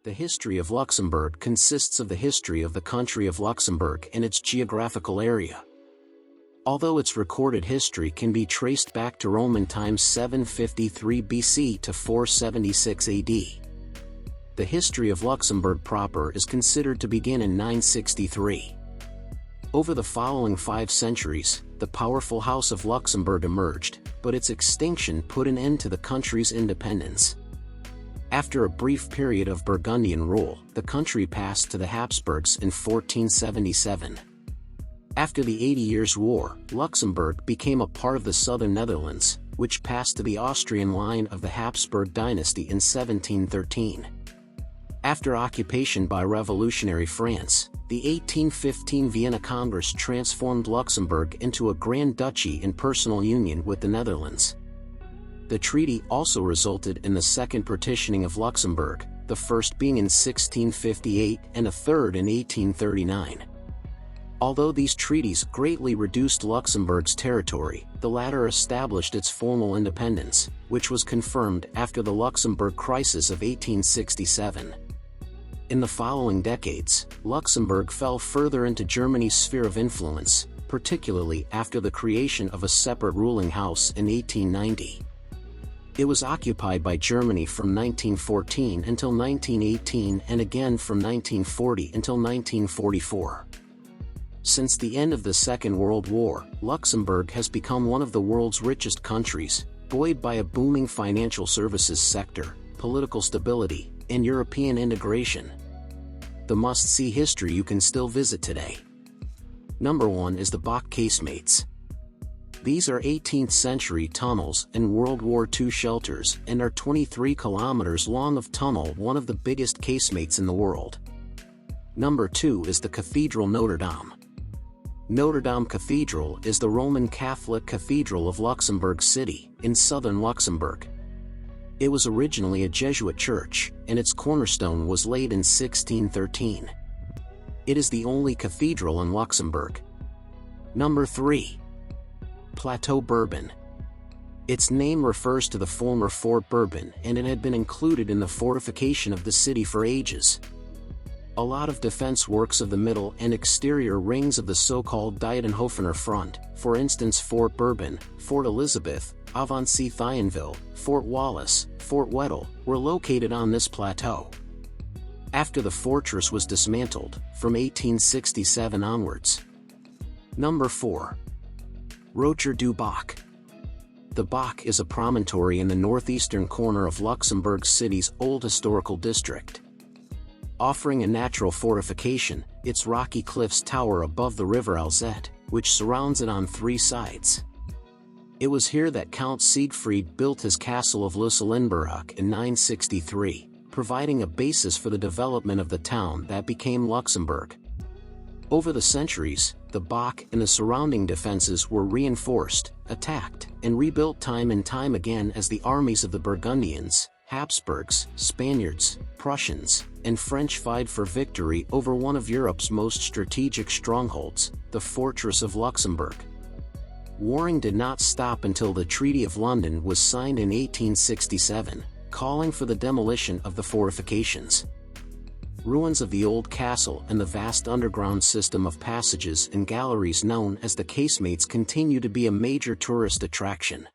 The history of Luxembourg consists of the history of the country of Luxembourg and its geographical area. Although its recorded history can be traced back to Roman times 753 BC to 476 AD. The history of Luxembourg proper is considered to begin in 963. Over the following 5 centuries, the powerful House of Luxembourg emerged, but its extinction put an end to the country's independence. After a brief period of Burgundian rule, the country passed to the Habsburgs in 1477. After the 80 Years' War, Luxembourg became a part of the southern Netherlands, which passed to the Austrian line of the Habsburg dynasty in 1713. After occupation by revolutionary France, the 1815 Vienna Congress transformed Luxembourg into a Grand Duchy in personal union with the Netherlands. The treaty also resulted in the second partitioning of Luxembourg, the first being in 1658 and a third in 1839. Although these treaties greatly reduced Luxembourg's territory, the latter established its formal independence, which was confirmed after the Luxembourg Crisis of 1867. In the following decades, Luxembourg fell further into Germany's sphere of influence, particularly after the creation of a separate ruling house in 1890. It was occupied by Germany from 1914 until 1918 and again from 1940 until 1944. Since the end of the Second World War, Luxembourg has become one of the world's richest countries, buoyed by a booming financial services sector, political stability, and European integration. The must-see history you can still visit today. Number 1 is the Bock Casemates. These are 18th century tunnels and World War II shelters and are 23 kilometers long of tunnel, one of the biggest casemates in the world. Number 2 is the Cathedrale Notre-Dame. Notre-Dame Cathedral is the Roman Catholic Cathedral of Luxembourg City, in southern Luxembourg. It was originally a Jesuit church, and its cornerstone was laid in 1613. It is the only cathedral in Luxembourg. Number 3. Plateau Bourbon. Its name refers to the former Fort Bourbon, and it had been included in the fortification of the city for ages. A lot of defense works of the middle and exterior rings of the so-called Dietenhofener front, for instance Fort Bourbon, Fort Elizabeth, Avancy-Thionville, Fort Wallace, Fort Weddell, were located on this plateau. After the fortress was dismantled, from 1867 onwards. Number 4. Rocher du Bock. The Bock is a promontory in the northeastern corner of Luxembourg City's old historical district. Offering a natural fortification, its rocky cliffs tower above the river Alzette, which surrounds it on 3 sides. It was here that Count Siegfried built his castle of Luxembourg in 963, providing a basis for the development of the town that became Luxembourg. Over the centuries, the Bock and the surrounding defenses were reinforced, attacked, and rebuilt time and time again as the armies of the Burgundians, Habsburgs, Spaniards, Prussians, and French vied for victory over one of Europe's most strategic strongholds, the Fortress of Luxembourg. Warring did not stop until the Treaty of London was signed in 1867, calling for the demolition of the fortifications. Ruins of the old castle and the vast underground system of passages and galleries known as the Casemates continue to be a major tourist attraction.